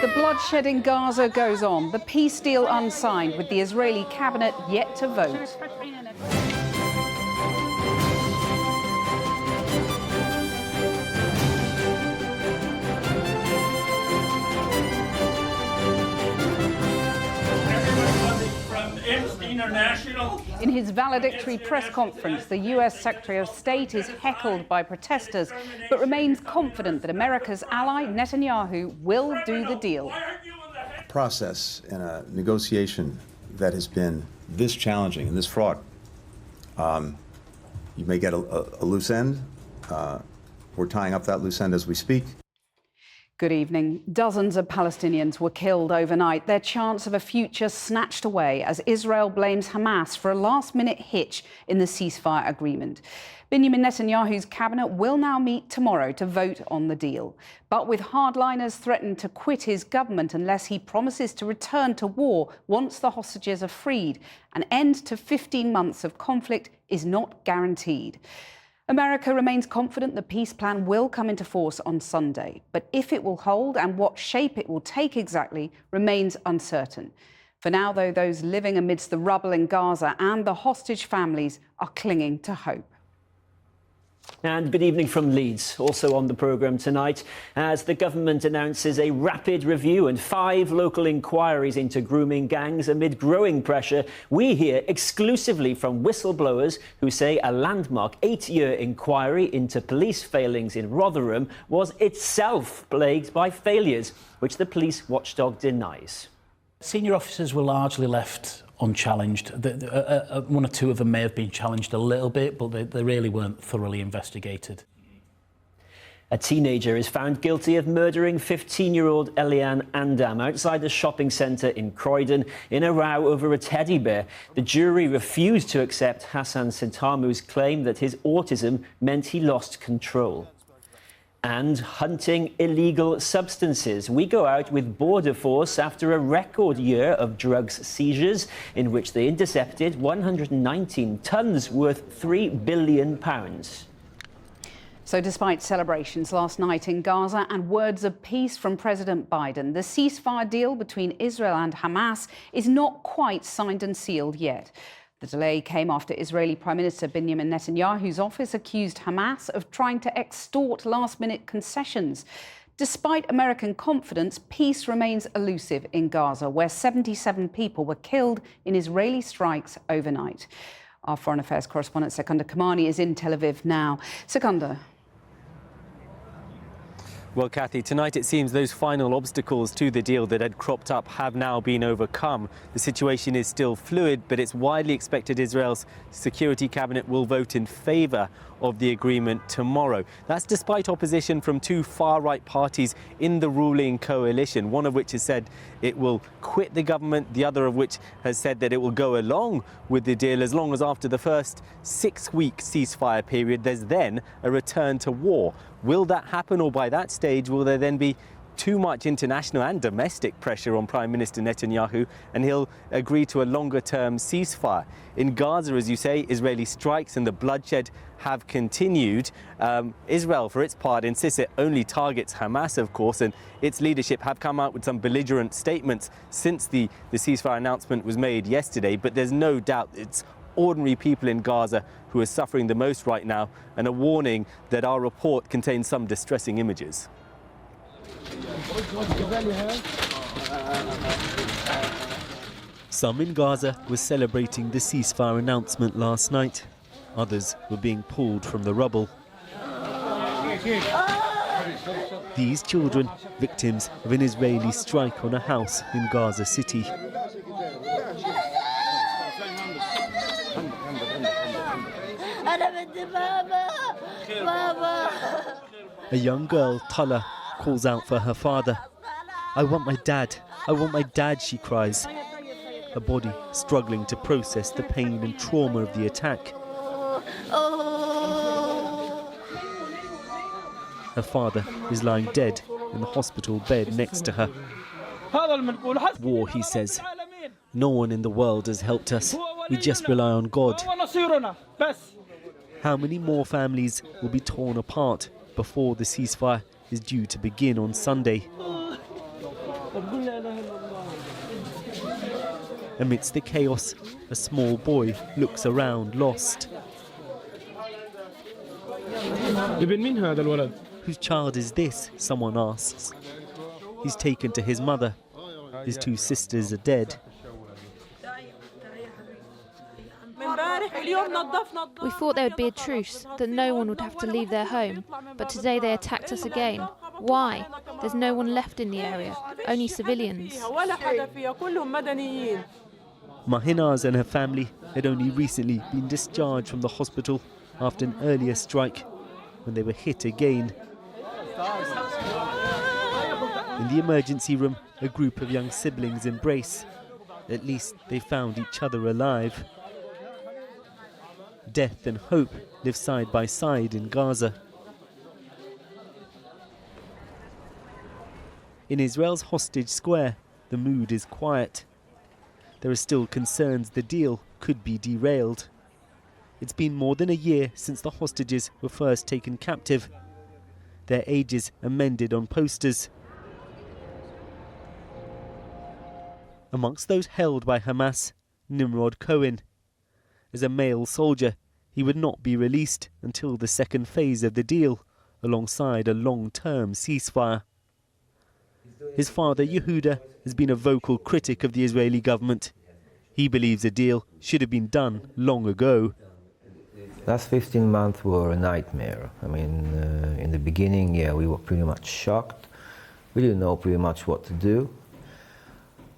The bloodshed in Gaza goes on, the peace deal unsigned, with the Israeli cabinet yet to vote. In his valedictory press conference, the US Secretary of State is heckled by protesters, but remains confident that America's ally, Netanyahu, will do the deal. A process and a negotiation that has been this challenging and this fraught, you may get a loose end. We're tying up that loose end as we speak. Good evening. Dozens of Palestinians were killed overnight, their chance of a future snatched away as Israel blames Hamas for a last-minute hitch in the ceasefire agreement. Benjamin Netanyahu's cabinet will now meet tomorrow to vote on the deal. But with hardliners threatened to quit his government unless he promises to return to war once the hostages are freed, an end to 15 months of conflict is not guaranteed. America remains confident the peace plan will come into force on Sunday, but if it will hold and what shape it will take exactly remains uncertain. For now, though, those living amidst the rubble in Gaza and the hostage families are clinging to hope. And good evening from Leeds. Also on the programme tonight, as the government announces a rapid review and 5 local inquiries into grooming gangs amid growing pressure, we hear exclusively from whistleblowers who say a landmark 8-year inquiry into police failings in Rotherham was itself plagued by failures, which the police watchdog denies. Senior officers were largely left unchallenged. One or two of them may have been challenged a little bit, but they really weren't thoroughly investigated. A teenager is found guilty of murdering 15-year-old Eliane Andam outside a shopping centre in Croydon in a row over a teddy bear. The jury refused to accept Hassan Sintamu's claim that his autism meant he lost control. And hunting illegal substances. We go out with Border Force after a record year of drugs seizures in which they intercepted 119 tonnes worth £3 billion. So despite celebrations last night in Gaza and words of peace from President Biden, the ceasefire deal between Israel and Hamas is not quite signed and sealed yet. The delay came after Israeli Prime Minister Benjamin Netanyahu's office accused Hamas of trying to extort last-minute concessions. Despite American confidence, peace remains elusive in Gaza, where 77 people were killed in Israeli strikes overnight. Our Foreign Affairs correspondent Secunda Kamani is in Tel Aviv now. Secunda. Well, Kathy, tonight it seems those final obstacles to the deal that had cropped up have now been overcome. The situation is still fluid, but it's widely expected Israel's Security Cabinet will vote in favour of the agreement tomorrow. That's despite opposition from 2 far-right parties in the ruling coalition, one of which has said it will quit the government, the other of which has said that it will go along with the deal as long as after the first 6-week ceasefire period there's then a return to war. Will that happen, or by that stage will there then be too much international and domestic pressure on Prime Minister Netanyahu and he'll agree to a longer-term ceasefire? In Gaza, as you say, Israeli strikes and the bloodshed have continued. Israel, for its part, insists it only targets Hamas, of course, and its leadership have come out with some belligerent statements since the ceasefire announcement was made yesterday. But there's no doubt it's ordinary people in Gaza who are suffering the most right now, and a warning that our report contains some distressing images. Some in Gaza were celebrating the ceasefire announcement last night. Others were being pulled from the rubble. These children, victims of an Israeli strike on a house in Gaza City. A young girl, Tala, calls out for her father. "I want my dad. I want my dad," she cries. Her body struggling to process the pain and trauma of the attack. Her father is lying dead in the hospital bed next to her. War, he says. No one in the world has helped us. We just rely on God. How many more families will be torn apart before the ceasefire is due to begin on Sunday? Amidst the chaos, a small boy looks around, lost. Whose child is this? Someone asks. He's taken to his mother. His two sisters are dead. We thought there would be a truce, that no one would have to leave their home, but today they attacked us again. Why? There's no one left in the area, only civilians. Mahinaz and her family had only recently been discharged from the hospital after an earlier strike, when they were hit again. In the emergency room, a group of young siblings embrace. At least they found each other alive. Death and hope live side by side in Gaza. In Israel's hostage square, the mood is quiet. There are still concerns the deal could be derailed. It's been more than a year since the hostages were first taken captive. Their ages amended on posters. Amongst those held by Hamas, Nimrod Cohen. As a male soldier, he would not be released until the second phase of the deal, alongside a long-term ceasefire. His father, Yehuda, has been a vocal critic of the Israeli government. He believes a deal should have been done long ago. Last 15 months were a nightmare. I mean, in the beginning, we were pretty much shocked. We didn't know pretty much what to do.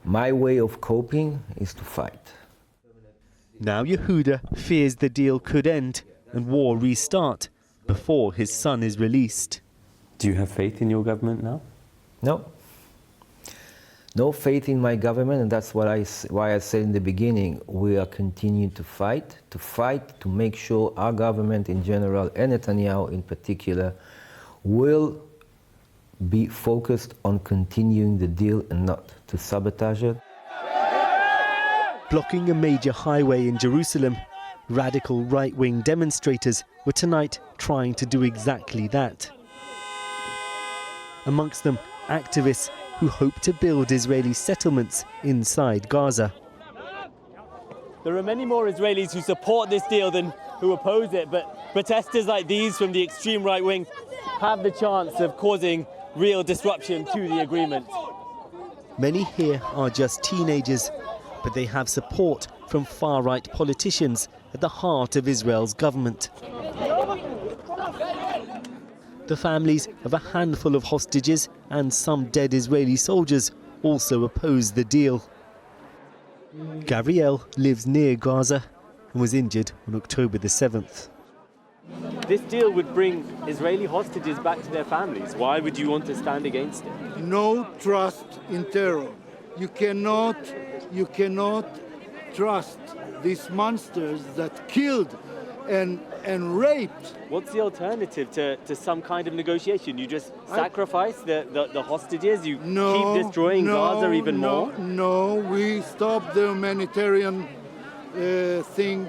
My way of coping is to fight. Now Yehuda fears the deal could end and war restart before his son is released. Do you have faith in your government now? No. No faith in my government, and that's why I said in the beginning, we are continuing to fight to make sure our government in general, and Netanyahu in particular, will be focused on continuing the deal and not to sabotage it. Blocking a major highway in Jerusalem, radical right-wing demonstrators were tonight trying to do exactly that. Amongst them, activists who hope to build Israeli settlements inside Gaza. There are many more Israelis who support this deal than who oppose it, but protesters like these from the extreme right wing have the chance of causing real disruption to the agreement. Many here are just teenagers, but they have support from far-right politicians at the heart of Israel's government. The families of a handful of hostages and some dead Israeli soldiers also oppose the deal. Gabrielle lives near Gaza and was injured on October the 7th. This deal would bring Israeli hostages back to their families. Why would you want to stand against it? No trust in terror. You cannot trust these monsters that killed and raped. What's the alternative to some kind of negotiation? You just sacrifice the hostages? You keep destroying Gaza even more? No, we stop the humanitarian thing.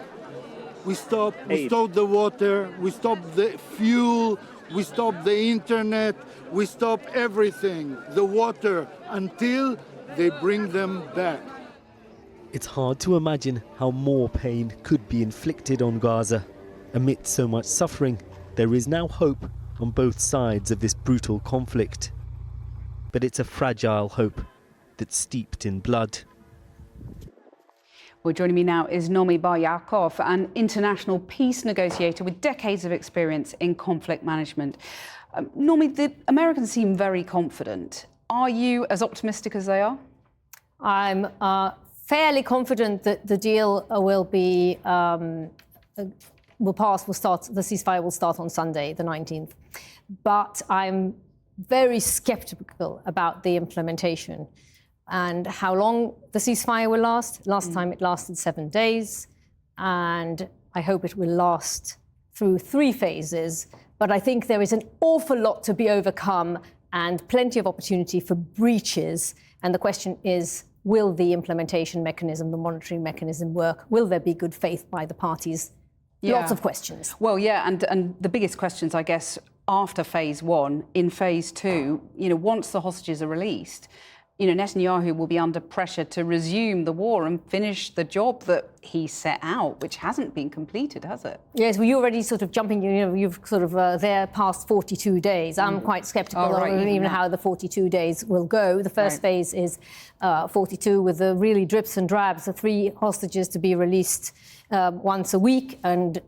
We stop the water, we stop the fuel, we stop the internet, we stop everything, the water, until they bring them back. It's hard to imagine how more pain could be inflicted on Gaza. Amid so much suffering, there is now hope on both sides of this brutal conflict. But it's a fragile hope that's steeped in blood. Well, joining me now is Nomi Bar Yaakov, an international peace negotiator with decades of experience in conflict management. Nomi, the Americans seem very confident. Are you as optimistic as they are? I'm fairly confident that the deal will start. The ceasefire will start on Sunday, the 19th. But I'm very skeptical about the implementation and how long the ceasefire will last. Last time it lasted 7 days, and I hope it will last through 3 phases. But I think there is an awful lot to be overcome and plenty of opportunity for breaches. And the question is, will the implementation mechanism, the monitoring mechanism work? Will there be good faith by the parties? Yeah. Lots of questions. Well, yeah, and the biggest questions, I guess, after phase 1, in phase 2, once the hostages are released, Netanyahu will be under pressure to resume the war and finish the job that he set out, which hasn't been completed, has it? Yes, well, you're already sort of jumping, you've sort of there past 42 days. I'm quite sceptical of even how the 42 days will go. The first phase is 42 with the really drips and drabs, the 3 hostages to be released once a week, and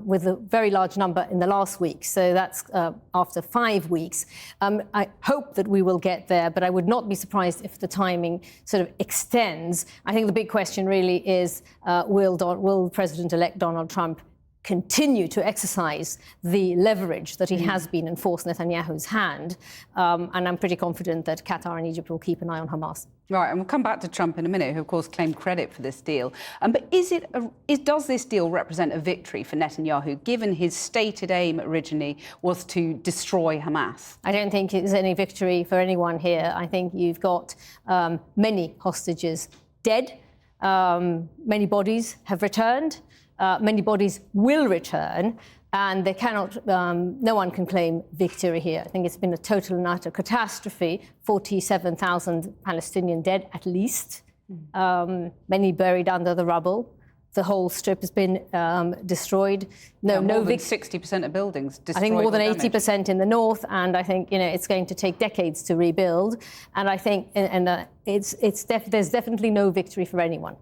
with a very large number in the last week. So that's after 5 weeks. I hope that we will get there, but I would not be surprised if the timing sort of extends. I think the big question really is, will President-elect Donald Trump continue to exercise the leverage that he has been and force Netanyahu's hand? And I'm pretty confident that Qatar and Egypt will keep an eye on Hamas. Right, and we'll come back to Trump in a minute, who, of course, claimed credit for this deal. But does this deal represent a victory for Netanyahu, given his stated aim originally was to destroy Hamas? I don't think it's any victory for anyone here. I think you've got many hostages dead. Many bodies have returned. Many bodies will return, and they cannot. No one can claim victory here. I think it's been a total and utter catastrophe. 47,000 Palestinian dead, at least. Many buried under the rubble. The whole strip has been destroyed. More than 60% of buildings destroyed. I think more than 80% in the north, and I think it's going to take decades to rebuild. And I think, there's definitely no victory for anyone.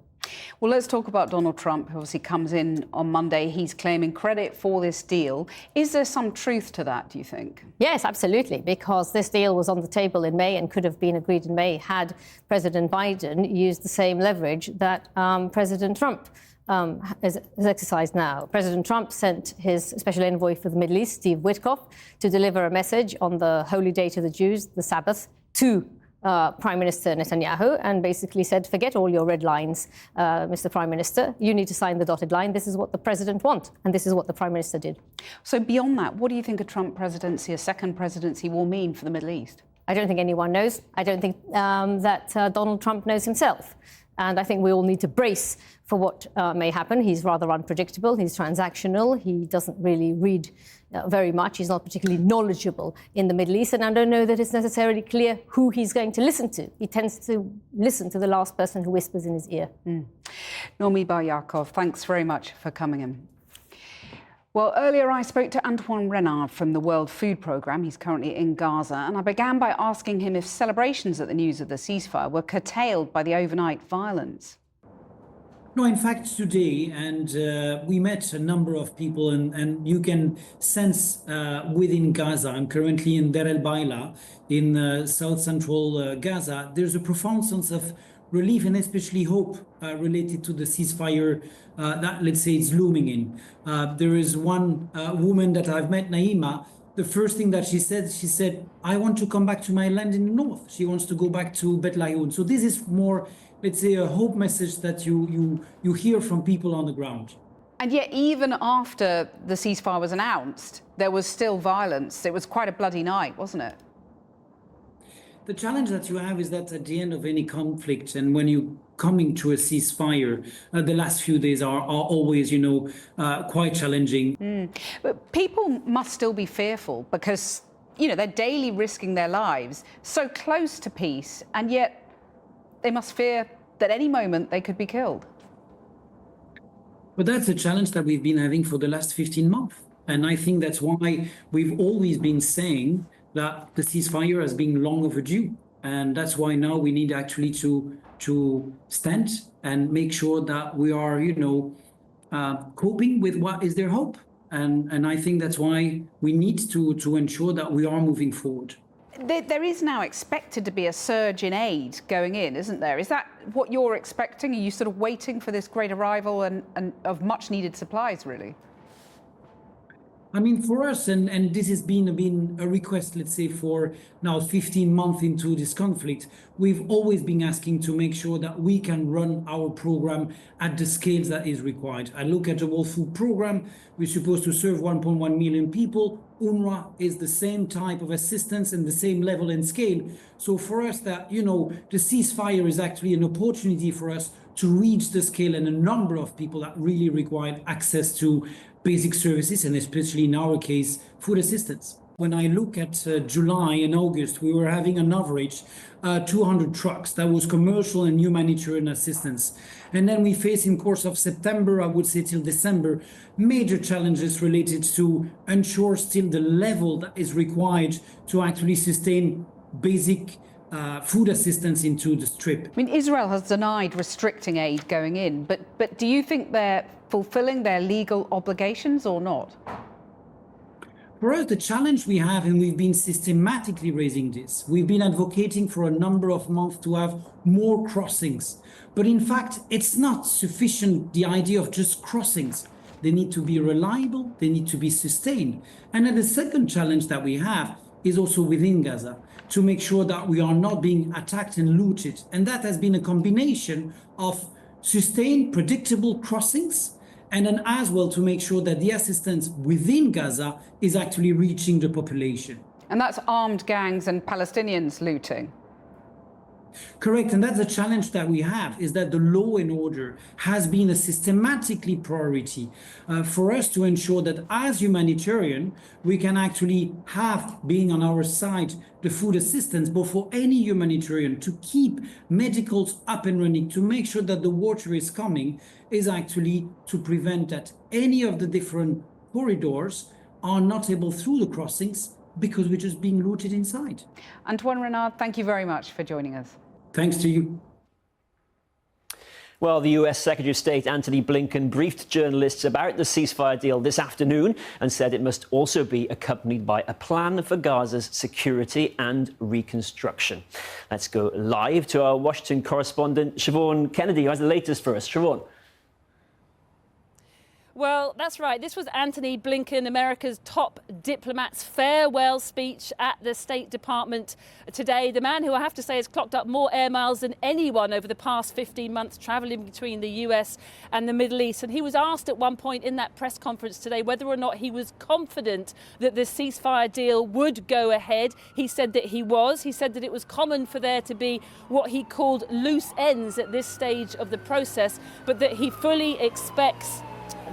Well, let's talk about Donald Trump, who obviously comes in on Monday. He's claiming credit for this deal. Is there some truth to that, do you think? Yes, absolutely, because this deal was on the table in May and could have been agreed in May had President Biden used the same leverage that President Trump has exercised now. President Trump sent his special envoy for the Middle East, Steve Witkoff, to deliver a message on the holy day to the Jews, the Sabbath, to Prime Minister Netanyahu, and basically said, forget all your red lines, Mr. Prime Minister. You need to sign the dotted line. This is what the president wants, and this is what the Prime Minister did. So beyond that, what do you think a Trump presidency, a second presidency, will mean for the Middle East? I don't think anyone knows. I don't think that Donald Trump knows himself. And I think we all need to brace for what may happen. He's rather unpredictable. He's transactional. He doesn't really read very much. He's not particularly knowledgeable in the Middle East. And I don't know that it's necessarily clear who he's going to listen to. He tends to listen to the last person who whispers in his ear. Nomi Bar-Yaakov, thanks very much for coming in. Well, earlier I spoke to Antoine Renard from the World Food Programme. He's currently in Gaza, and I began by asking him if celebrations at the news of the ceasefire were curtailed by the overnight violence. No, in fact, today, and we met a number of people, and you can sense within Gaza, I'm currently in Deir el-Baila, in south central Gaza, there's a profound sense of relief and especially hope related to the ceasefire that, let's say, is looming in. There is one woman that I've met, Naima. The first thing that she said, I want to come back to my land in the north. She wants to go back to Bet Layoun. So this is more, let's say, a hope message that you hear from people on the ground. And yet, even after the ceasefire was announced, there was still violence. It was quite a bloody night, wasn't it? The challenge that you have is that at the end of any conflict, and when you're coming to a ceasefire, the last few days are always, quite challenging. But people must still be fearful because, they're daily risking their lives so close to peace, and yet they must fear that any moment they could be killed. But that's a challenge that we've been having for the last 15 months. And I think that's why we've always been saying that the ceasefire has been long overdue. And that's why now we need actually to stand and make sure that we are, coping with what is their hope. And I think that's why we need to ensure that we are moving forward. There is now expected to be a surge in aid going in, isn't there? Is that what you're expecting? Are you sort of waiting for this great arrival and of much needed supplies, really? I mean, for us, and this has been a request, let's say, for now 15 months into this conflict, we've always been asking to make sure that we can run our program at the scales that is required. I look at the World Food Programme, we're supposed to serve 1.1 million people. UNRWA is the same type of assistance and the same level and scale. So for us that, the ceasefire is actually an opportunity for us to reach the scale and a number of people that really require access to basic services, and especially in our case, food assistance. When I look at July and August, we were having on average 200 trucks. That was commercial and humanitarian assistance. And then we face in course of September, I would say till December, major challenges related to ensure still the level that is required to actually sustain basic food assistance into the Strip. I mean, Israel has denied restricting aid going in, but do you think they're fulfilling their legal obligations or not? For us, the challenge we have, and we've been systematically raising this, we've been advocating for a number of months to have more crossings. But in fact, it's not sufficient, the idea of just crossings. They need to be reliable, they need to be sustained. And then the second challenge that we have is also within Gaza, to make sure that we are not being attacked and looted. And that has been a combination of sustained, predictable crossings, and then as well to make sure that the assistance within Gaza is actually reaching the population. And that's armed gangs and Palestinians looting? Correct, and that's the challenge that we have, is that the law and order has been a systematically priority for us to ensure that as humanitarian, we can actually have, being on our side, the food assistance, but for any humanitarian to keep medicals up and running, to make sure that the water is coming, is actually to prevent that any of the different corridors are not able through the crossings because we're just being looted inside. Antoine Renard, thank you very much for joining us. Thanks to you. Well, the US Secretary of State Antony Blinken briefed journalists about the ceasefire deal this afternoon and said it must also be accompanied by a plan for Gaza's security and reconstruction. Let's go live to our Washington correspondent, Siobhan Kennedy, who has the latest for us. Siobhan. Well, that's right. This was Antony Blinken, America's top diplomat's farewell speech at the State Department today. The man who I have to say has clocked up more air miles than anyone over the past 15 months travelling between the US and the Middle East. And he was asked at one point in that press conference today whether or not he was confident that the ceasefire deal would go ahead. He said that he was. He said that it was common for there to be what he called loose ends at this stage of the process, but that he fully expects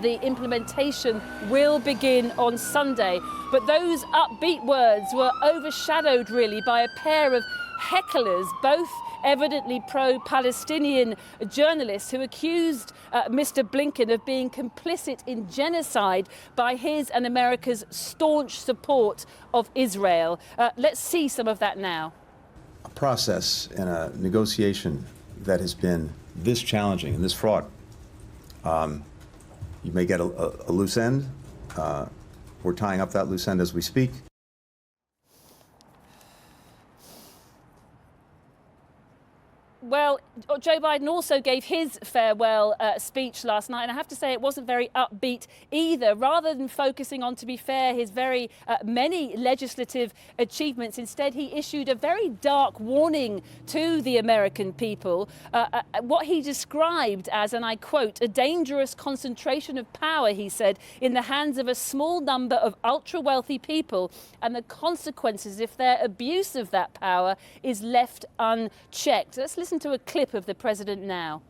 the implementation will begin on Sunday. But those upbeat words were overshadowed really by a pair of hecklers, both evidently pro-Palestinian journalists who accused Mr. Blinken of being complicit in genocide by his and America's staunch support of Israel. Let's see some of that now. A process and a negotiation that has been this challenging and this fraught. You may get a loose end. We're tying up that loose end as we speak. Well, Joe Biden also gave his farewell speech last night, and I have to say it wasn't very upbeat either. Rather than focusing on, to be fair, his very many legislative achievements, instead he issued a very dark warning to the American people, what he described as, and I quote, a dangerous concentration of power, he said, in the hands of a small number of ultra-wealthy people, and the consequences if their abuse of that power is left unchecked. Let's listen to a clip of the president now.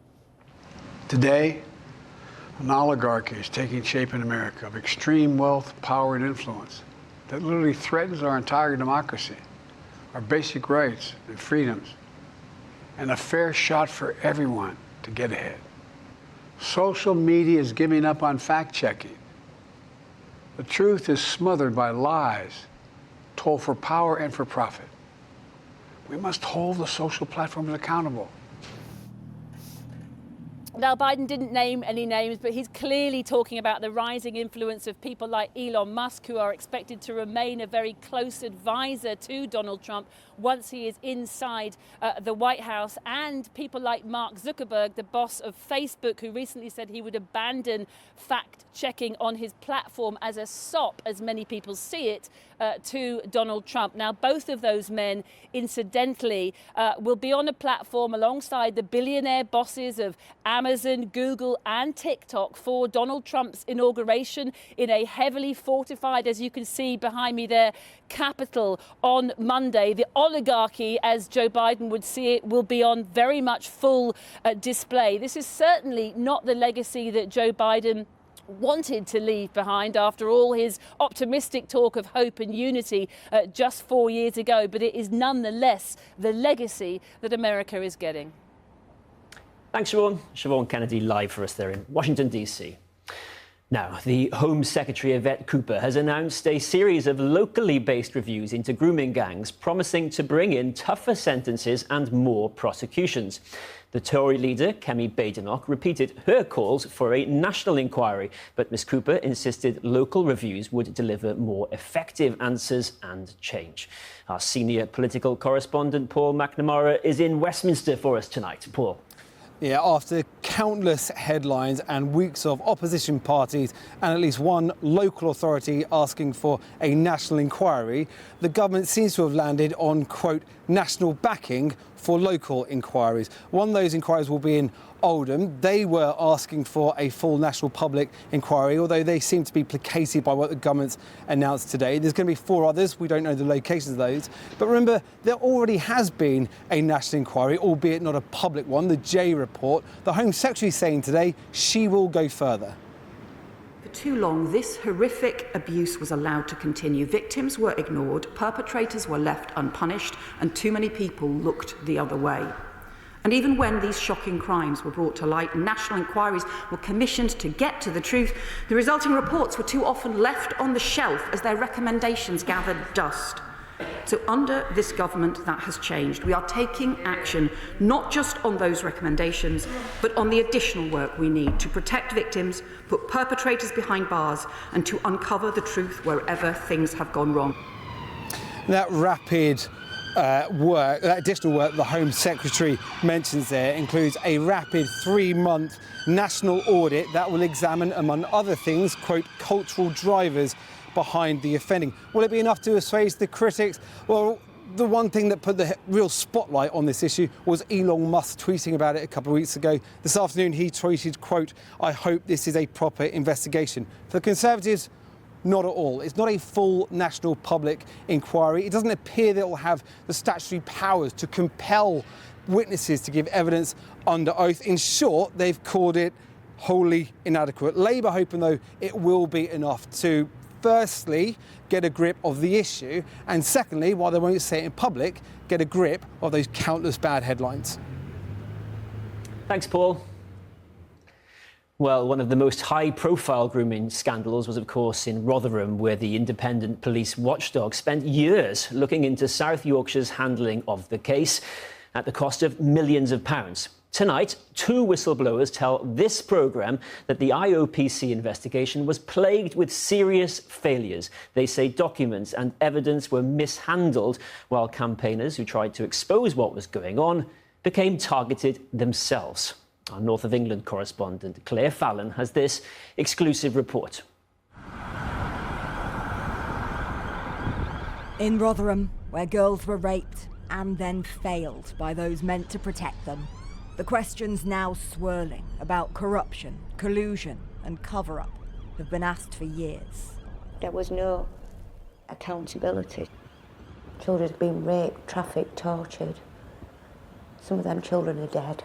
Today, an oligarchy is taking shape in America of extreme wealth, power, and influence that literally threatens our entire democracy, our basic rights and freedoms, and a fair shot for everyone to get ahead. Social media is giving up on fact-checking. The truth is smothered by lies told for power and for profit. We must hold the social platforms accountable. Now, Biden didn't name any names, but he's clearly talking about the rising influence of people like Elon Musk, who are expected to remain a very close advisor to Donald Trump once he is inside the White House, and people like Mark Zuckerberg, the boss of Facebook, who recently said he would abandon fact-checking on his platform as a sop, as many people see it, to Donald Trump. Now, both of those men, incidentally, will be on a platform alongside the billionaire bosses of Amazon, Google and TikTok for Donald Trump's inauguration in a heavily fortified, as you can see behind me there, Capitol on Monday. The oligarchy, as Joe Biden would see it, will be on very much full display. This is certainly not the legacy that Joe Biden wanted to leave behind after all his optimistic talk of hope and unity just 4 years ago. But it is nonetheless the legacy that America is getting. Thanks, Siobhan. Siobhan Kennedy live for us there in Washington, D.C. Now, the Home Secretary, Yvette Cooper, has announced a series of locally based reviews into grooming gangs, promising to bring in tougher sentences and more prosecutions. The Tory leader, Kemi Badenoch, repeated her calls for a national inquiry, but Ms Cooper insisted local reviews would deliver more effective answers and change. Our senior political correspondent, Paul McNamara, is in Westminster for us tonight. Paul. Yeah, after countless headlines and weeks of opposition parties and at least one local authority asking for a national inquiry, the government seems to have landed on, quote, national backing for local inquiries. One of those inquiries will be in Oldham. They were asking for a full national public inquiry, although they seem to be placated by what the government's announced today. There's going to be 4 others. We don't know the locations of those. But remember, there already has been a national inquiry, albeit not a public one, the J report. The Home Secretary saying today she will go further. For too long, this horrific abuse was allowed to continue. Victims were ignored, perpetrators were left unpunished, and too many people looked the other way. And even when these shocking crimes were brought to light, national inquiries were commissioned to get to the truth, the resulting reports were too often left on the shelf as their recommendations gathered dust. So under this government, that has changed. We are taking action, not just on those recommendations, but on the additional work we need to protect victims, put perpetrators behind bars, and to uncover the truth wherever things have gone wrong. That rapid work, that additional work the Home Secretary mentions there includes a rapid 3-month national audit that will examine, among other things, quote, cultural drivers behind the offending. Will it be enough to assuage the critics? Well, the one thing that put the real spotlight on this issue was Elon Musk tweeting about it a couple of weeks ago. This afternoon he tweeted, quote, I hope this is a proper investigation. For the Conservatives, not at all. It's not a full national public inquiry. It doesn't appear that it will have the statutory powers to compel witnesses to give evidence under oath. In short, they've called it wholly inadequate. Labour hoping, though, it will be enough to, firstly, get a grip of the issue, and secondly, while they won't say it in public, get a grip of those countless bad headlines. Thanks, Paul. Well, one of the most high-profile grooming scandals was, of course, in Rotherham, where the independent police watchdog spent years looking into South Yorkshire's handling of the case at the cost of millions of pounds. Tonight, 2 whistleblowers tell this programme that the IOPC investigation was plagued with serious failures. They say documents and evidence were mishandled, while campaigners who tried to expose what was going on became targeted themselves. Our North of England correspondent Claire Fallon has this exclusive report. In Rotherham, where girls were raped and then failed by those meant to protect them, the questions now swirling about corruption, collusion and cover-up have been asked for years. There was no accountability. Children have been raped, trafficked, tortured. Some of them children are dead.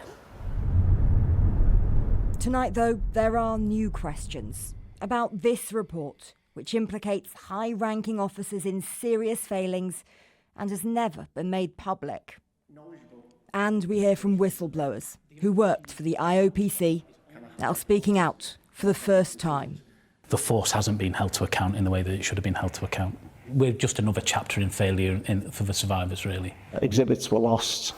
Tonight, though, there are new questions about this report, which implicates high-ranking officers in serious failings and has never been made public. And we hear from whistleblowers who worked for the IOPC, now speaking out for the first time. The force hasn't been held to account in the way that it should have been held to account. We're just another chapter in failure for the survivors, really. Exhibits were lost.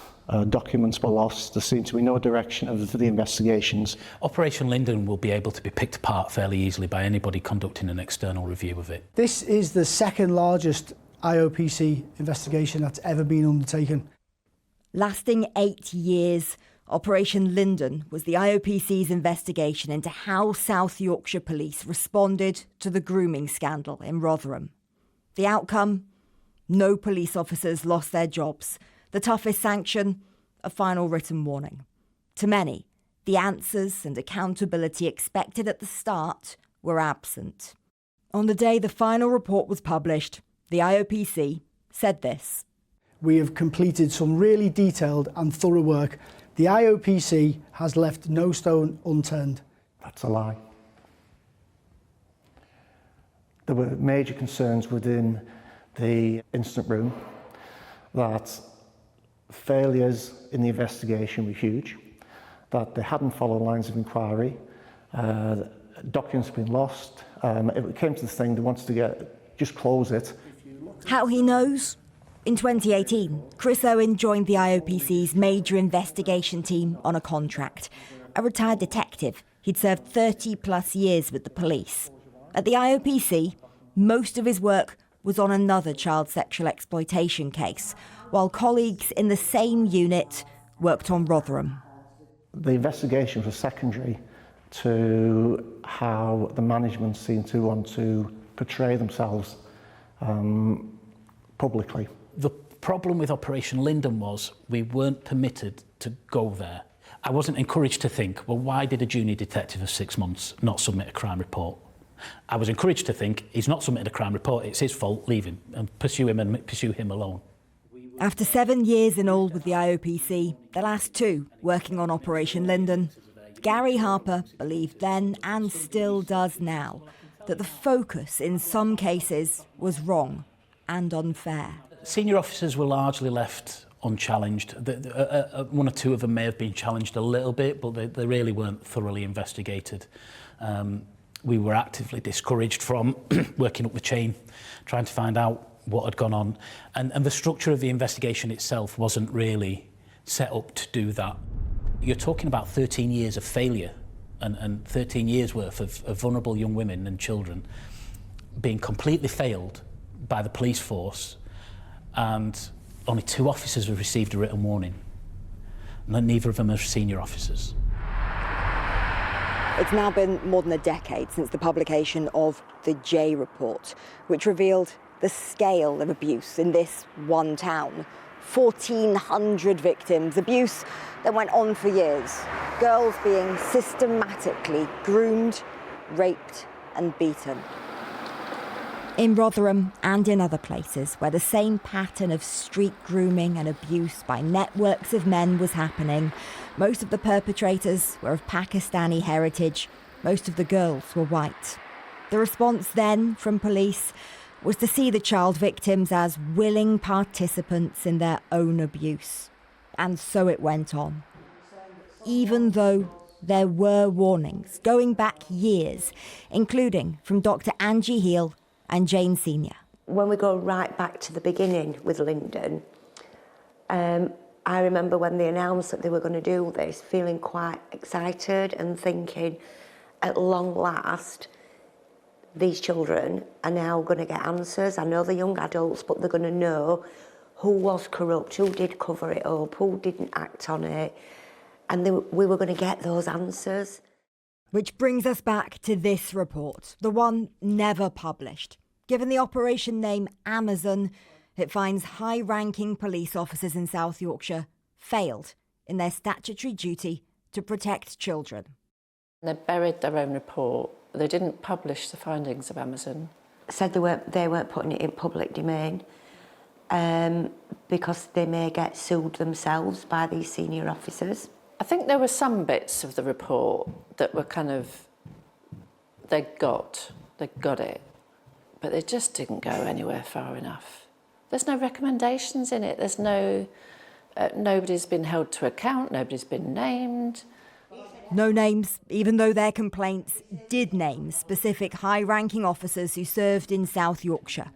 Documents were lost. There seemed to be no direction for the investigations. Operation Linden will be able to be picked apart fairly easily by anybody conducting an external review of it. This is the second largest IOPC investigation that's ever been undertaken. Lasting 8 years, Operation Linden was the IOPC's investigation into how South Yorkshire Police responded to the grooming scandal in Rotherham. The outcome? No police officers lost their jobs. The toughest sanction, a final written warning. To many, the answers and accountability expected at the start were absent. On the day the final report was published, the IOPC said this. We have completed some really detailed and thorough work. The IOPC has left no stone unturned. That's a lie. There were major concerns within the incident room that failures in the investigation were huge, that they hadn't followed lines of inquiry, documents had been lost. It came to the thing they wanted to just close it. How he knows? In 2018, Chris Owen joined the IOPC's major investigation team on a contract. A retired detective, he'd served 30 plus years with the police. At the IOPC, most of his work was on another child sexual exploitation case, while colleagues in the same unit worked on Rotherham. The investigation was secondary to how the management seemed to want to portray themselves publicly. The problem with Operation Linden was we weren't permitted to go there. I wasn't encouraged to think, well, why did a junior detective of 6 months not submit a crime report? I was encouraged to think, he's not submitted a crime report, it's his fault, leave him and pursue him alone. After 7 years in all with the IOPC, the last 2 working on Operation Linden, Gary Harper believed then, and still does now, that the focus in some cases was wrong and unfair. Senior officers were largely left unchallenged. One or two of them may have been challenged a little bit, but they really weren't thoroughly investigated. We were actively discouraged from working up the chain, trying to find out what had gone on. And the structure of the investigation itself wasn't really set up to do that. You're talking about 13 years of failure and 13 years worth of vulnerable young women and children being completely failed by the police force, and only 2 officers have received a written warning. And neither of them are senior officers. It's now been more than a decade since the publication of the J Report, which revealed the scale of abuse in this one town. 1,400 victims, abuse that went on for years. Girls being systematically groomed, raped and beaten. In Rotherham and in other places where the same pattern of street grooming and abuse by networks of men was happening, most of the perpetrators were of Pakistani heritage, most of the girls were white. The response then from police was to see the child victims as willing participants in their own abuse. And so it went on. Even though there were warnings going back years, including from Dr. Angie Heal and Jane Senior. When we go right back to the beginning with Linden, I remember when they announced that they were going to do this, feeling quite excited and thinking, at long last, these children are now going to get answers. I know they're young adults, but they're going to know who was corrupt, who did cover it up, who didn't act on it, and we were going to get those answers. Which brings us back to this report, the one never published. Given the operation name Amazon, it finds high-ranking police officers in South Yorkshire failed in their statutory duty to protect children. They buried their own report. They didn't publish the findings of Amazon. Said they weren't putting it in public domain because they may get sued themselves by these senior officers. I think there were some bits of the report that were kind of, they got it, but they just didn't go anywhere far enough. There's no recommendations in it. There's no, nobody's been held to account, nobody's been named. No names, even though their complaints did name specific high-ranking officers who served in South Yorkshire.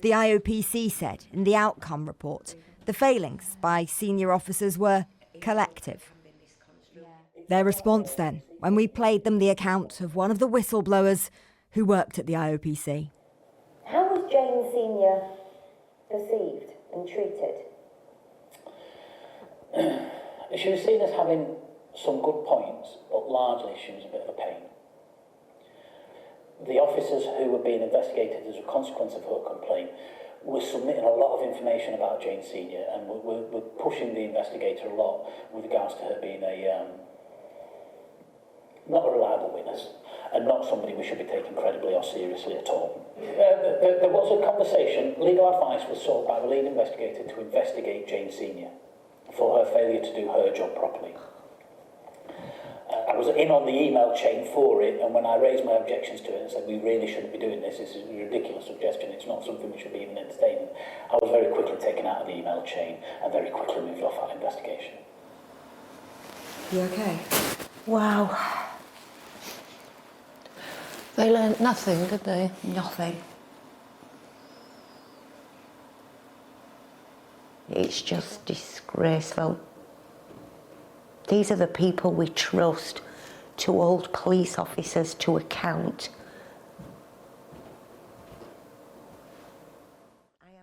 The IOPC said in the outcome report, the failings by senior officers were collective. Their response then, when we played them the account of one of the whistleblowers who worked at the IOPC. How was Jane Senior perceived and treated? She was seen as having some good points, but largely she was a bit of a pain. The officers who were being investigated as a consequence of her complaint were submitting a lot of information about Jane Senior, and were pushing the investigator a lot with regards to her being not a reliable witness, and not somebody we should be taking credibly or seriously at all. There was a conversation, legal advice was sought by the lead investigator to investigate Jane Senior for her failure to do her job properly. I was in on the email chain for it, and when I raised my objections to it and said we really shouldn't be doing this is a ridiculous suggestion, it's not something we should be even entertaining, I was very quickly taken out of the email chain and very quickly moved off that investigation. You okay? Wow. They learnt nothing, did they? Nothing. It's just disgraceful. These are the people we trust to hold police officers to account.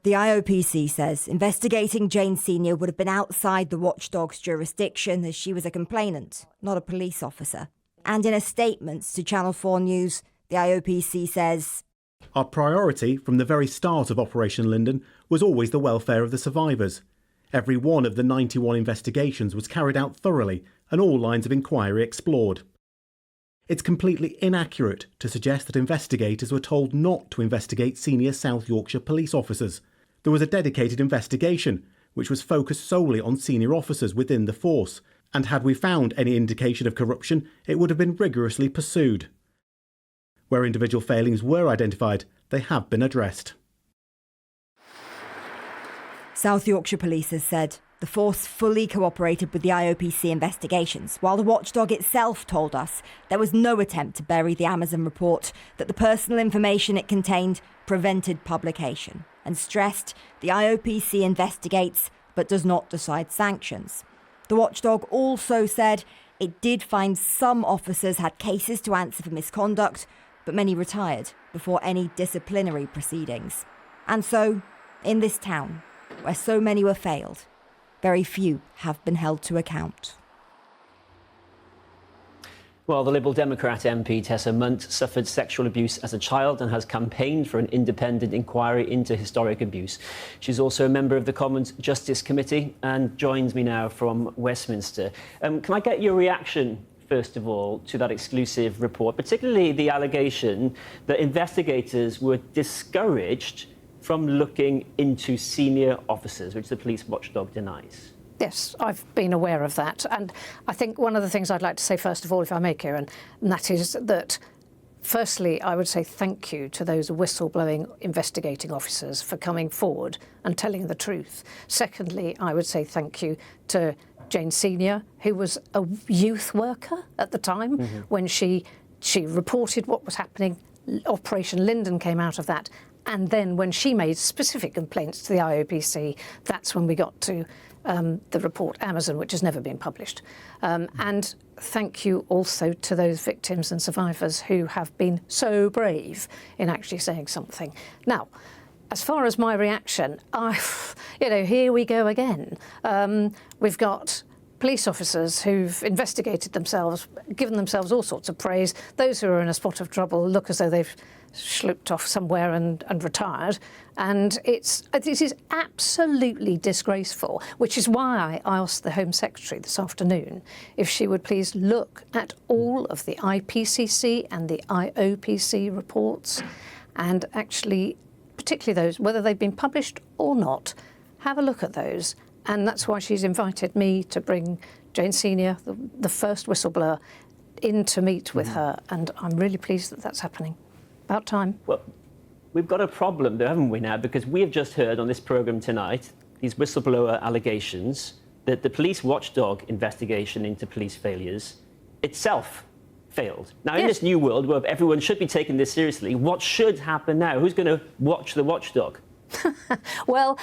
The IOPC says investigating Jane Senior would have been outside the watchdog's jurisdiction as she was a complainant, not a police officer. And in a statement to Channel 4 News, the IOPC says, "Our priority from the very start of Operation Linden was always the welfare of the survivors. Every one of the 91 investigations was carried out thoroughly and all lines of inquiry explored. It's completely inaccurate to suggest that investigators were told not to investigate senior South Yorkshire police officers. There was a dedicated investigation which was focused solely on senior officers within the force, and had we found any indication of corruption, it would have been rigorously pursued. Where individual failings were identified, they have been addressed." South Yorkshire Police has said the force fully cooperated with the IOPC investigations, while the watchdog itself told us there was no attempt to bury the Amazon report, that the personal information it contained prevented publication, and stressed the IOPC investigates but does not decide sanctions. The watchdog also said it did find some officers had cases to answer for misconduct, but many retired before any disciplinary proceedings. And so, in this town, where so many were failed, very few have been held to account. Well, the Liberal Democrat MP Tessa Munt suffered sexual abuse as a child and has campaigned for an independent inquiry into historic abuse. She's also a member of the Commons Justice Committee and joins me now from Westminster. Can I get your reaction, first of all, to that exclusive report, particularly the allegation that investigators were discouraged from looking into senior officers, which the police watchdog denies? Yes, I've been aware of that. And I think one of the things I'd like to say, first of all, if I may, Kieran, and that is that, firstly, I would say thank you to those whistleblowing investigating officers for coming forward and telling the truth. Secondly, I would say thank you to Jane Senior, who was a youth worker at the time when she reported what was happening. Operation Linden came out of that. And then when she made specific complaints to the IOPC, that's when we got to the report Amazon, which has never been published. And thank you also to those victims and survivors who have been so brave in actually saying something. Now, as far as my reaction, here we go again. We've got police officers who've investigated themselves, given themselves all sorts of praise. Those who are in a spot of trouble look as though they've slooped off somewhere and retired. And this is absolutely disgraceful, which is why I asked the Home Secretary this afternoon if she would please look at all of the IPCC and the IOPC reports and actually, particularly those, whether they've been published or not, have a look at those. And that's why she's invited me to bring Jane Senior, the first whistleblower, in to meet with her. And I'm really pleased that that's happening. About time. Well, we've got a problem there, haven't we now? Because we have just heard on this programme tonight these whistleblower allegations that the police watchdog investigation into police failures itself failed. Now, in this new world where everyone should be taking this seriously, what should happen now? Who's going to watch the watchdog? Well,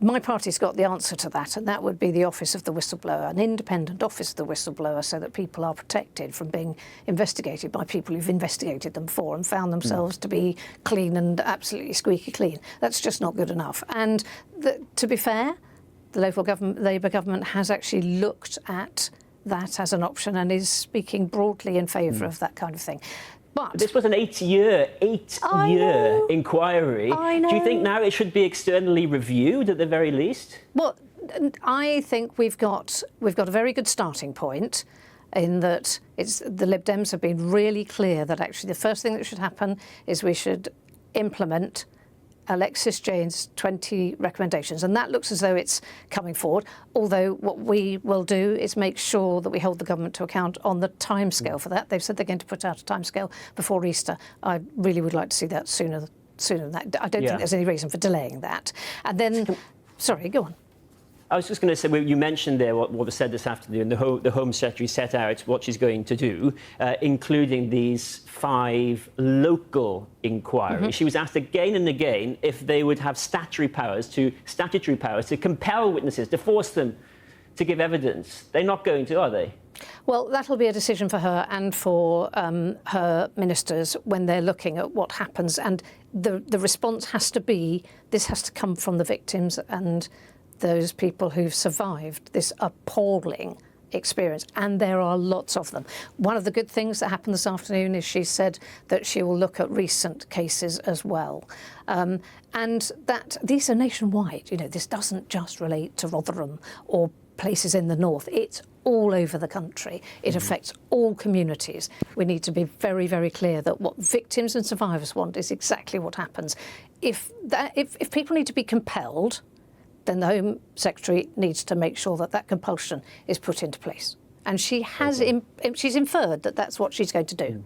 my party's got the answer to that, and that would be the Office of the Whistleblower, an independent Office of the Whistleblower, so that people are protected from being investigated by people who've investigated them before and found themselves to be clean and absolutely squeaky clean. That's just not good enough. And to be fair, the local Labour government has actually looked at that as an option and is speaking broadly in favour of that kind of thing. But this was an eight-year inquiry. Do you think now it should be externally reviewed at the very least? Well, I think we've got a very good starting point in that the Lib Dems have been really clear that actually the first thing that should happen is we should implement Alexis Jane's 20 recommendations, and that looks as though it's coming forward, although what we will do is make sure that we hold the government to account on the timescale for that. They've said they're going to put out a timescale before Easter. I really would like to see that sooner than that. I don't think there's any reason for delaying that. And then, sorry, go on. I was just going to say, you mentioned there what was said this afternoon. The Home Secretary set out what she's going to do, including these 5 local inquiries. She was asked again and again if they would have statutory powers to compel witnesses, to force them to give evidence. They're not going to, are they? Well, that'll be a decision for her and for her ministers when they're looking at what happens. And the response has to be, this has to come from the victims and those people who've survived this appalling experience, and there are lots of them. One of the good things that happened this afternoon is she said that she will look at recent cases as well, and that these are nationwide. You know, this doesn't just relate to Rotherham or places in the north. It's all over the country. It affects all communities. We need to be very, very clear that what victims and survivors want is exactly what happens. If people need to be compelled, then the Home Secretary needs to make sure that that compulsion is put into place. And she has she's inferred that that's what she's going to do.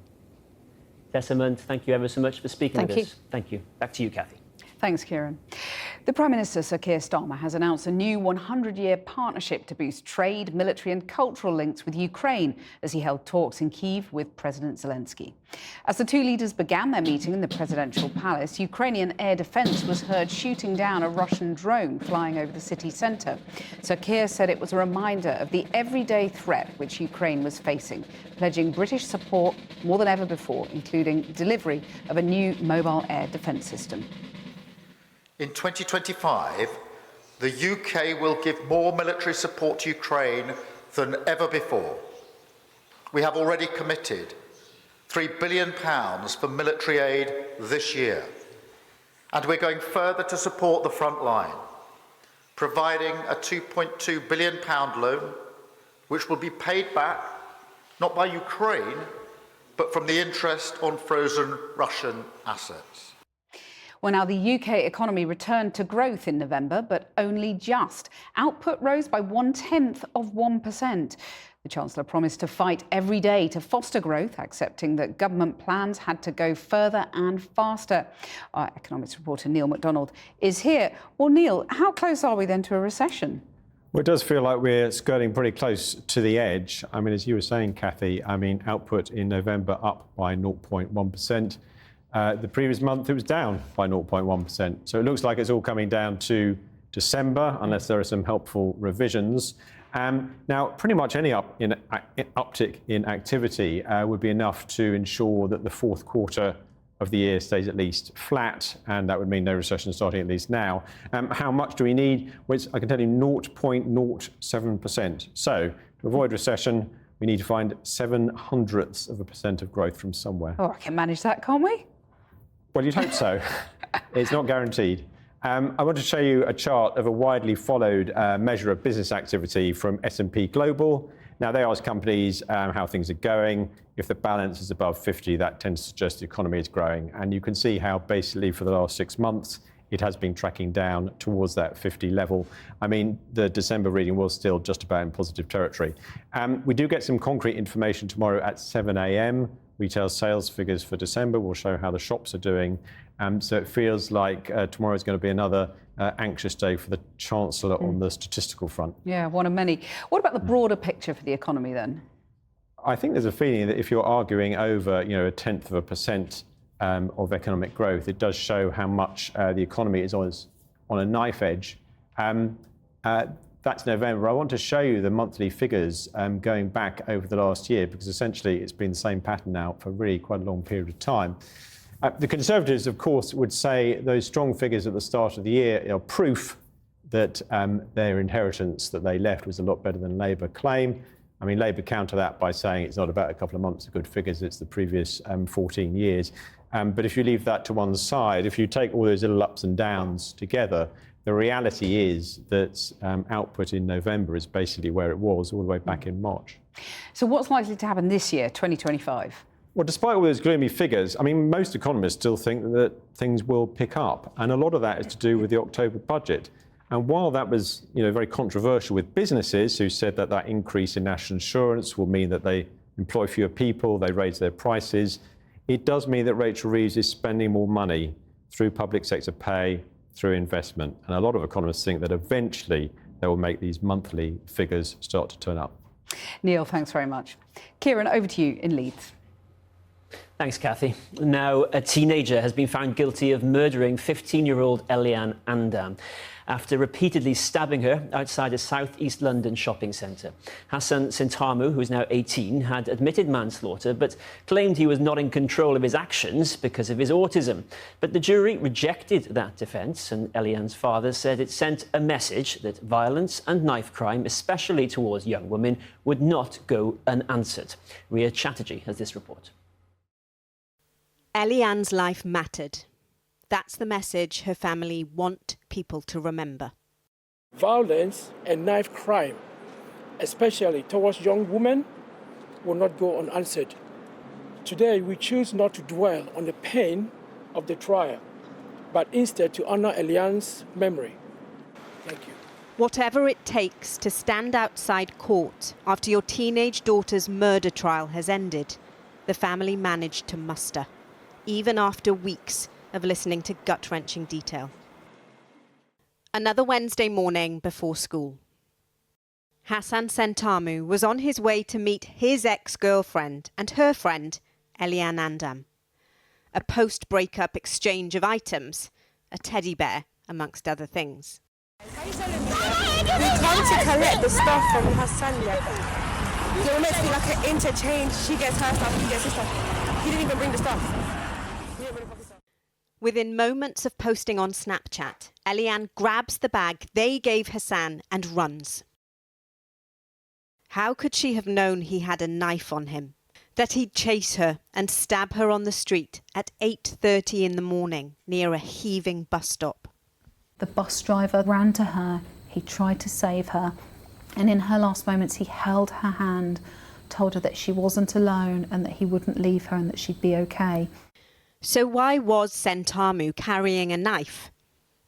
Jessamine, thank you ever so much for speaking with us. Thank you. Back to you, Kathy. Thanks, Kieran. The Prime Minister, Sir Keir Starmer, has announced a new 100-year partnership to boost trade, military and cultural links with Ukraine as he held talks in Kyiv with President Zelensky. As the two leaders began their meeting in the presidential palace, Ukrainian air defence was heard shooting down a Russian drone flying over the city centre. Sir Keir said it was a reminder of the everyday threat which Ukraine was facing, pledging British support more than ever before, including delivery of a new mobile air defence system. In 2025, the UK will give more military support to Ukraine than ever before. We have already committed £3 billion for military aid this year. And we're going further to support the front line, providing a £2.2 billion loan, which will be paid back not by Ukraine, but from the interest on frozen Russian assets. Well, now the UK economy returned to growth in November, but only just. Output rose by 0.1%. The Chancellor promised to fight every day to foster growth, accepting that government plans had to go further and faster. Our economics reporter Neil MacDonald is here. Well, Neil, how close are we then to a recession? Well, it does feel like we're skirting pretty close to the edge. I mean, as you were saying, Kathy, output in November up by 0.1%. The previous month, it was down by 0.1%. So it looks like it's all coming down to December, unless there are some helpful revisions. Now, pretty much any uptick in activity would be enough to ensure that the fourth quarter of the year stays at least flat, and that would mean no recession starting at least now. How much do we need? Well, I can tell you 0.07%. So to avoid recession, we need to find 0.07% of growth from somewhere. Oh, I can manage that, can't we? Well, you'd hope so. It's not guaranteed. I want to show you a chart of a widely followed measure of business activity from S&P Global. Now, they ask companies how things are going. If the balance is above 50, that tends to suggest the economy is growing. And you can see how basically for the last 6 months, it has been tracking down towards that 50 level. I mean, the December reading was still just about in positive territory. We do get some concrete information tomorrow at 7 a.m. Retail sales figures for December will show how the shops are doing. So it feels like tomorrow is going to be another anxious day for the Chancellor on the statistical front. Yeah, one of many. What about the broader picture for the economy then? I think there's a feeling that if you're arguing over, 0.1% of economic growth, it does show how much the economy is on a knife edge. That's November. I want to show you the monthly figures going back over the last year, because essentially it's been the same pattern now for really quite a long period of time. The Conservatives, of course, would say those strong figures at the start of the year are proof that their inheritance that they left was a lot better than Labour claim. I mean, Labour counter that by saying it's not about a couple of months of good figures, it's the previous 14 years. But if you leave that to one side, if you take all those little ups and downs together, the reality is that output in November is basically where it was all the way back in March. So what's likely to happen this year, 2025? Well, despite all those gloomy figures, I mean, most economists still think that things will pick up. And a lot of that is to do with the October budget. And while that was, very controversial with businesses who said that that increase in national insurance will mean that they employ fewer people, they raise their prices, it does mean that Rachel Reeves is spending more money through public sector pay, through investment. And a lot of economists think that eventually they will make these monthly figures start to turn up. Neil, thanks very much. Kieran, over to you in Leeds. Thanks, Kathy. Now, a teenager has been found guilty of murdering 15-year-old Eliane Andam after repeatedly stabbing her outside a south-east London shopping centre. Hassan Sentamu, who is now 18, had admitted manslaughter but claimed he was not in control of his actions because of his autism. But the jury rejected that defence, and Eliane's father said it sent a message that violence and knife crime, especially towards young women, would not go unanswered. Ria Chatterjee has this report. Eliane's life mattered. That's the message her family want people to remember. Violence and knife crime, especially towards young women, will not go unanswered. Today, we choose not to dwell on the pain of the trial, but instead to honour Eliane's memory. Thank you. Whatever it takes to stand outside court after your teenage daughter's murder trial has ended, the family managed to muster, even after weeks of listening to gut-wrenching detail. Another Wednesday morning before school. Hassan Sentamu was on his way to meet his ex-girlfriend and her friend, Eliane Andam. A post-breakup exchange of items, a teddy bear, amongst other things. We come to collect the stuff from Hassan. So it makes me like an interchange. She gets her stuff, he gets his stuff. He didn't even bring the stuff. Within moments of posting on Snapchat, Eliane grabs the bag they gave Hassan and runs. How could she have known he had a knife on him? That he'd chase her and stab her on the street at 8:30 in the morning near a heaving bus stop? The bus driver ran to her, he tried to save her, and in her last moments he held her hand, told her that she wasn't alone and that he wouldn't leave her and that she'd be okay. So why was Sentamu carrying a knife?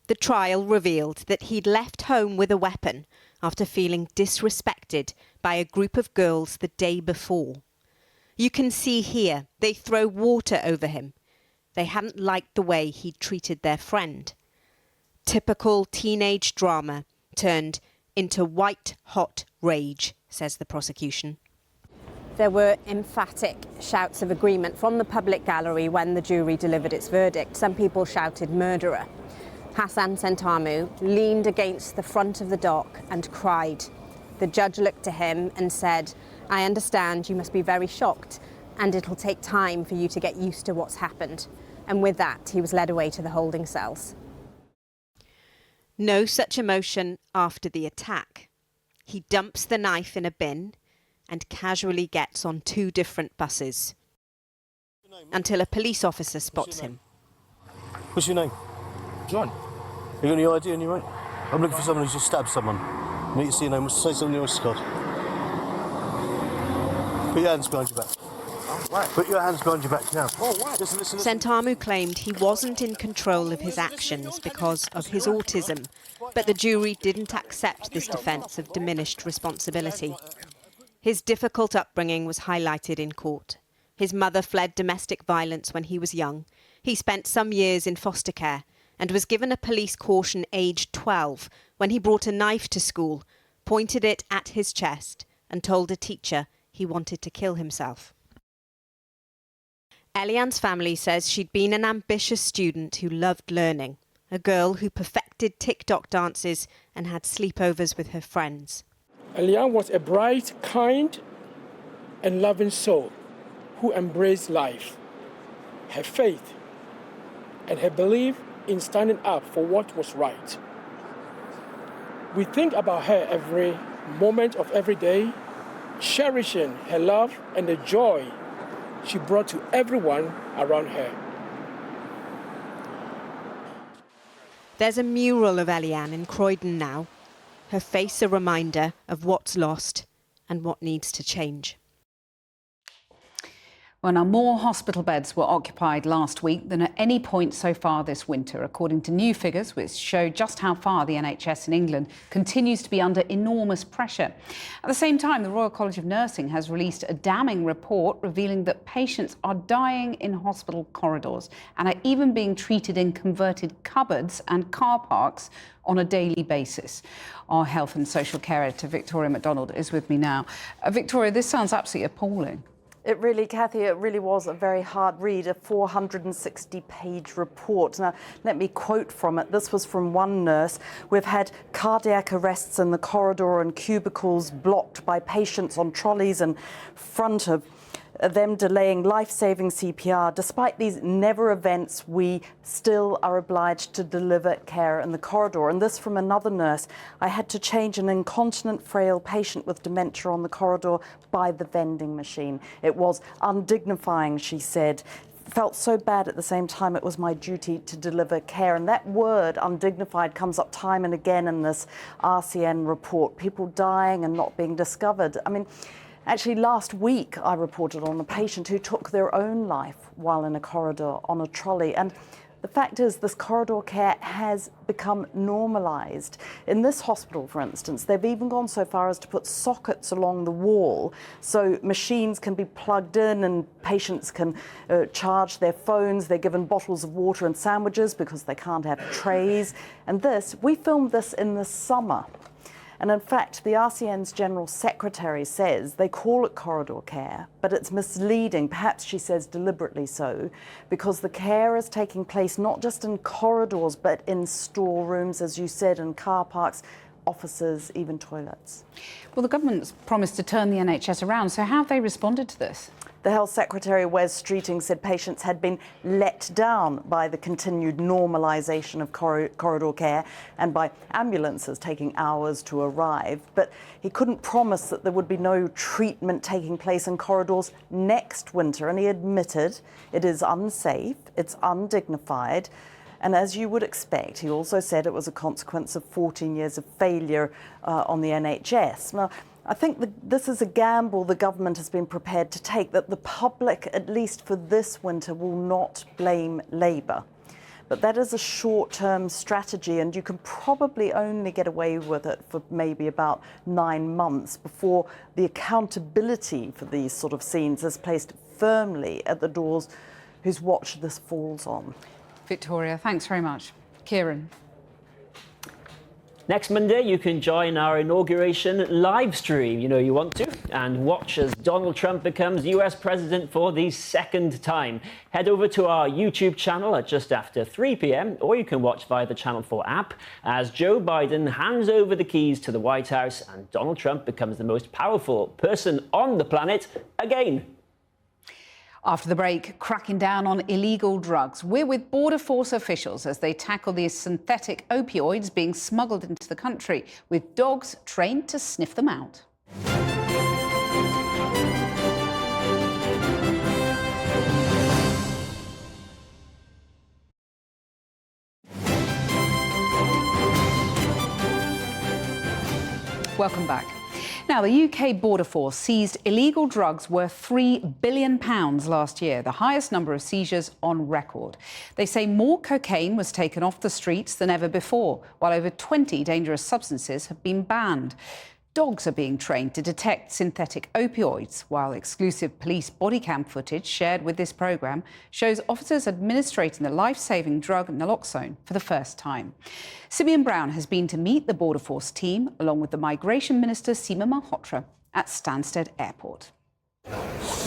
The trial revealed that he'd left home with a weapon after feeling disrespected by a group of girls the day before. You can see here, they throw water over him. They hadn't liked the way he'd treated their friend. Typical teenage drama turned into white-hot rage, says the prosecution. There were emphatic shouts of agreement from the public gallery when the jury delivered its verdict. Some people shouted murderer. Hassan Sentamu leaned against the front of the dock and cried. The judge looked to him and said, "I understand you must be very shocked and it'll take time for you to get used to what's happened." And with that, he was led away to the holding cells. No such emotion after the attack. He dumps the knife in a bin and casually gets on 2 different buses until a police officer spots him. What's your name? John. You got any ID on you, right? I'm looking for someone who's just stabbed someone. I need to see your name. Say something on your card. Put your hands behind your back. Put your hands behind your back now. Listen. Sentamu claimed he wasn't in control of his actions because of his autism, but the jury didn't accept this defence of diminished responsibility. His difficult upbringing was highlighted in court. His mother fled domestic violence when he was young. He spent some years in foster care and was given a police caution aged 12 when he brought a knife to school, pointed it at his chest and told a teacher he wanted to kill himself. Eliane's family says she'd been an ambitious student who loved learning, a girl who perfected TikTok dances and had sleepovers with her friends. Eliane was a bright, kind, and loving soul who embraced life. Her faith and her belief in standing up for what was right. We think about her every moment of every day, cherishing her love and the joy she brought to everyone around her. There's a mural of Eliane in Croydon now, her face a reminder of what's lost and what needs to change. Well, now more hospital beds were occupied last week than at any point so far this winter, according to new figures which show just how far the NHS in England continues to be under enormous pressure. At the same time, the Royal College of Nursing has released a damning report revealing that patients are dying in hospital corridors and are even being treated in converted cupboards and car parks on a daily basis. Our health and social care editor, Victoria MacDonald, is with me now. Victoria, this sounds absolutely appalling. It really, Kathy, it really was a very hard read, a 460-page report. Now, let me quote from it. This was from one nurse. We've had cardiac arrests in the corridor and cubicles blocked by patients on trolleys in front of them delaying life-saving CPR. Despite these never events, we still are obliged to deliver care in the corridor. And this from another nurse. I had to change an incontinent, frail patient with dementia on the corridor by the vending machine. It was undignifying, she said. Felt so bad at the same time. It was my duty to deliver care. And that word, undignified, comes up time and again in this RCN report. People dying and not being discovered. I mean, actually, last week I reported on a patient who took their own life while in a corridor on a trolley. And the fact is, this corridor care has become normalised. In this hospital, for instance, they've even gone so far as to put sockets along the wall so machines can be plugged in and patients can charge their phones. They're given bottles of water and sandwiches because they can't have trays. And this, we filmed this in the summer. And in fact, the RCN's General Secretary says they call it corridor care, but it's misleading, perhaps she says deliberately so, because the care is taking place not just in corridors, but in storerooms, as you said, in car parks, offices, even toilets. Well, the government's promised to turn the NHS around, so how have they responded to this? The Health Secretary, Wes Streeting, said patients had been let down by the continued normalisation of corridor care and by ambulances taking hours to arrive. But he couldn't promise that there would be no treatment taking place in corridors next winter. And he admitted it is unsafe, it's undignified. And as you would expect, he also said it was a consequence of 14 years of failure on the NHS. Now, I think this is a gamble the government has been prepared to take, that the public, at least for this winter, will not blame Labour. But that is a short-term strategy, and you can probably only get away with it for maybe about 9 months before the accountability for these sort of scenes is placed firmly at the doors whose watch this falls on. Victoria, thanks very much. Kieran. Next Monday, you can join our inauguration live stream. You know you want to. And watch as Donald Trump becomes US president for the second time. Head over to our YouTube channel at just after 3 p.m. or you can watch via the Channel 4 app as Joe Biden hands over the keys to the White House and Donald Trump becomes the most powerful person on the planet again. After the break, cracking down on illegal drugs. We're with Border Force officials as they tackle these synthetic opioids being smuggled into the country, with dogs trained to sniff them out. Welcome back. Now, the UK Border Force seized illegal drugs worth £3 billion last year, the highest number of seizures on record. They say more cocaine was taken off the streets than ever before, while over 20 dangerous substances have been banned. Dogs are being trained to detect synthetic opioids, while exclusive police body cam footage shared with this programme shows officers administering the life-saving drug naloxone for the first time. Simeon Brown has been to meet the Border Force team, along with the Migration Minister Seema Malhotra, at Stansted Airport.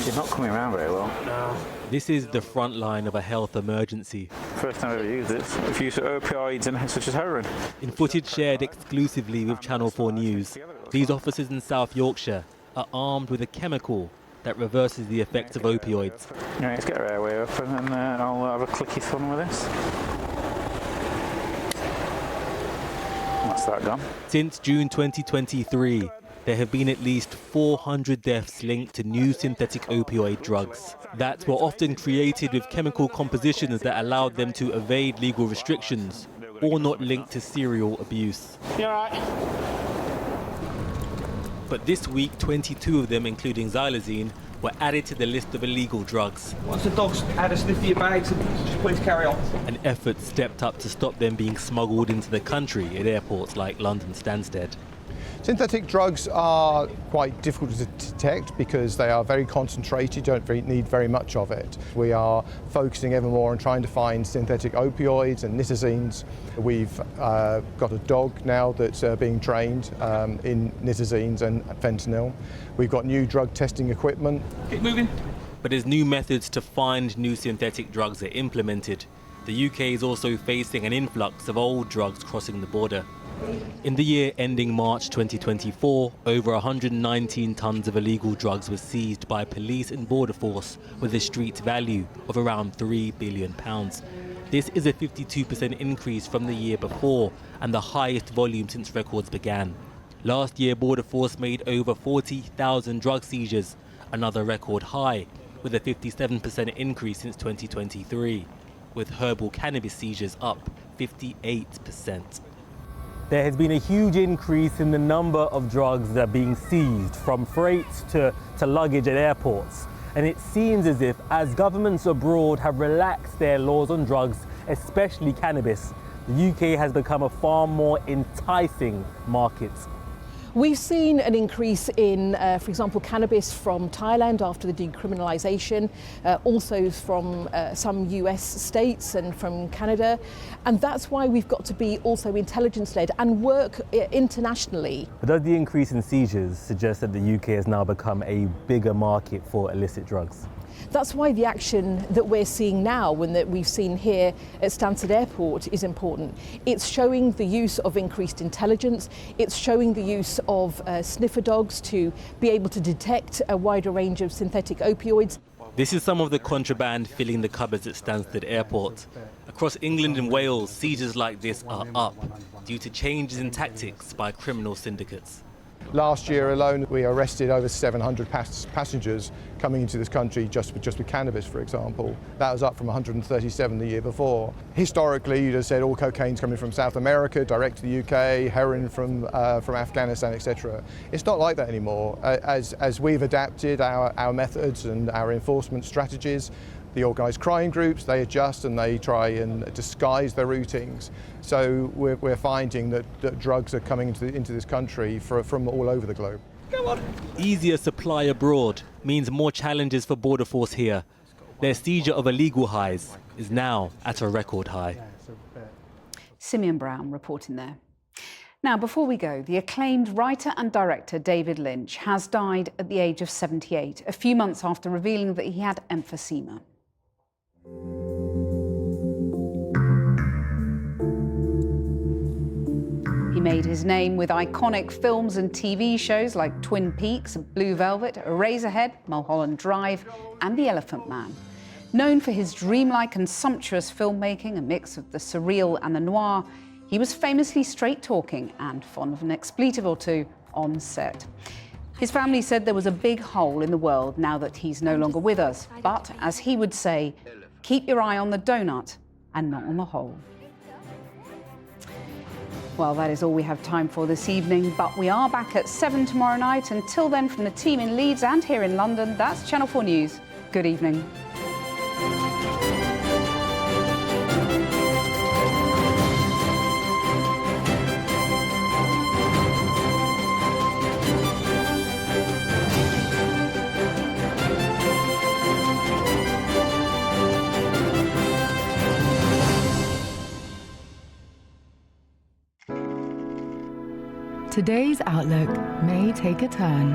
She's not coming around very well. No. This is the front line of a health emergency. First time I've ever used this. I've used opioids and such as heroin. In footage shared exclusively with Channel 4 News, these officers in South Yorkshire are armed with a chemical that reverses the effects of opioids. Right, let's get her airway up and then I'll have a clicky fun with this. That's that gone. Since June 2023, there have been at least 400 deaths linked to new synthetic opioid drugs that were often created with chemical compositions that allowed them to evade legal restrictions or not linked to serial abuse. You all right? But this week, 22 of them, including xylazine, were added to the list of illegal drugs. Once the dogs had a sniff of your bags, just please carry on. An effort stepped up to stop them being smuggled into the country at airports like London Stansted. Synthetic drugs are quite difficult to detect because they are very concentrated, don't need very much of it. We are focusing ever more on trying to find synthetic opioids and nitazines. We've got a dog now that's being trained in nitazines and fentanyl. We've got new drug testing equipment. Keep moving. But as new methods to find new synthetic drugs are implemented, the UK is also facing an influx of old drugs crossing the border. In the year ending March 2024, over 119 tonnes of illegal drugs were seized by police and border force with a street value of around £3 billion. This is a 52% increase from the year before and the highest volume since records began. Last year, border force made over 40,000 drug seizures, another record high, with a 57% increase since 2023, with herbal cannabis seizures up 58%. There has been a huge increase in the number of drugs that are being seized, from freight to luggage at airports. And it seems as if, as governments abroad have relaxed their laws on drugs, especially cannabis, the UK has become a far more enticing market. We've seen an increase in, for example, cannabis from Thailand after the decriminalisation, also from some US states and from Canada. And that's why we've got to be also intelligence-led and work internationally. But does the increase in seizures suggest that the UK has now become a bigger market for illicit drugs? That's why the action that we're seeing now and that we've seen here at Stansted Airport is important. It's showing the use of increased intelligence. It's showing the use of sniffer dogs to be able to detect a wider range of synthetic opioids. This is some of the contraband filling the cupboards at Stansted Airport. Across England and Wales, seizures like this are up due to changes in tactics by criminal syndicates. Last year alone, we arrested over 700 passengers coming into this country just with cannabis, for example. That was up from 137 the year before. Historically, you'd have said all cocaine's coming from South America, direct to the UK, heroin from Afghanistan, etc. It's not like that anymore. As we've adapted our methods and our enforcement strategies, the organised crime groups, they adjust and they try and disguise their routings. So we're finding that drugs are coming into this country from all over the globe. Go on. Easier supply abroad means more challenges for border force here. Their seizure of illegal highs is now at a record high. Simeon Brown reporting there. Now, before we go, the acclaimed writer and director David Lynch has died at the age of 78, a few months after revealing that he had emphysema. He made his name with iconic films and TV shows like Twin Peaks, Blue Velvet, Eraserhead, Mulholland Drive, and The Elephant Man. Known for his dreamlike and sumptuous filmmaking, a mix of the surreal and the noir, he was famously straight-talking and fond of an expletive or two on set. His family said there was a big hole in the world now that he's no longer with us. But, as he would say, keep your eye on the donut and not on the hole. Well, that is all we have time for this evening, but we are back at 7 tomorrow night. Until then, from the team in Leeds and here in London, that's Channel 4 News. Good evening. Today's outlook may take a turn.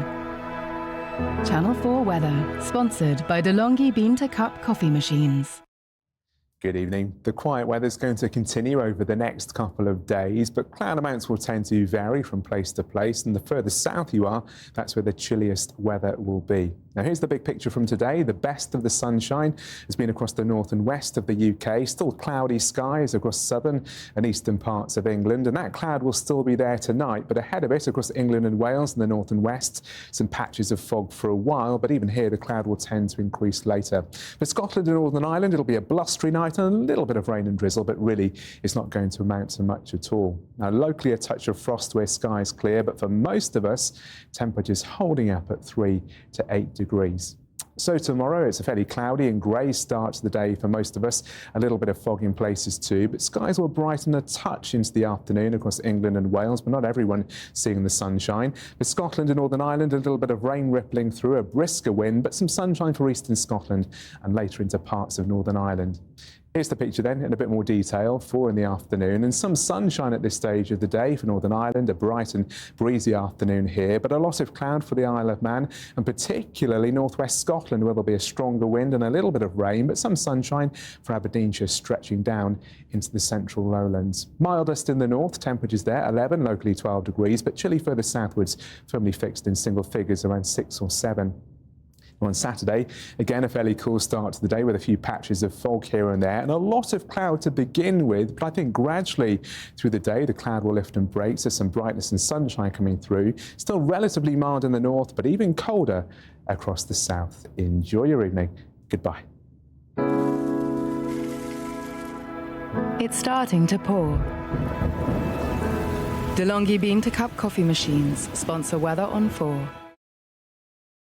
Channel 4 weather, sponsored by DeLonghi Bean to Cup coffee machines. Good evening. The quiet weather is going to continue over the next couple of days, but cloud amounts will tend to vary from place to place, and the further south you are, that's where the chilliest weather will be. Now here's the big picture from today. The best of the sunshine has been across the north and west of the UK. Still cloudy skies across southern and eastern parts of England, and that cloud will still be there tonight, but ahead of it across England and Wales in the north and west, some patches of fog for a while, but even here the cloud will tend to increase later. For Scotland and Northern Ireland, it'll be a blustery night and a little bit of rain and drizzle, but really it's not going to amount to much at all. Now locally a touch of frost where skies clear, but for most of us temperatures holding up at 3 to 8 degrees. So tomorrow, it's a fairly cloudy and grey start to the day for most of us. A little bit of fog in places too, but skies will brighten a touch into the afternoon across England and Wales, but not everyone seeing the sunshine. For Scotland and Northern Ireland, a little bit of rain rippling through, a brisker wind, but some sunshine for eastern Scotland and later into parts of Northern Ireland. Here's the picture then in a bit more detail. 4 in the afternoon and some sunshine at this stage of the day for Northern Ireland, a bright and breezy afternoon here, but a lot of cloud for the Isle of Man and particularly northwest Scotland where there'll be a stronger wind and a little bit of rain, but some sunshine for Aberdeenshire stretching down into the central lowlands. Mildest in the north, temperatures there 11, locally 12 degrees, but chilly further southwards, firmly fixed in single figures around 6 or 7. On Saturday, again, a fairly cool start to the day with a few patches of fog here and there and a lot of cloud to begin with. But I think gradually through the day, the cloud will lift and break. So some brightness and sunshine coming through. Still relatively mild in the north, but even colder across the south. Enjoy your evening. Goodbye. It's starting to pour. DeLonghi Bean to Cup coffee machines sponsor Weather on 4.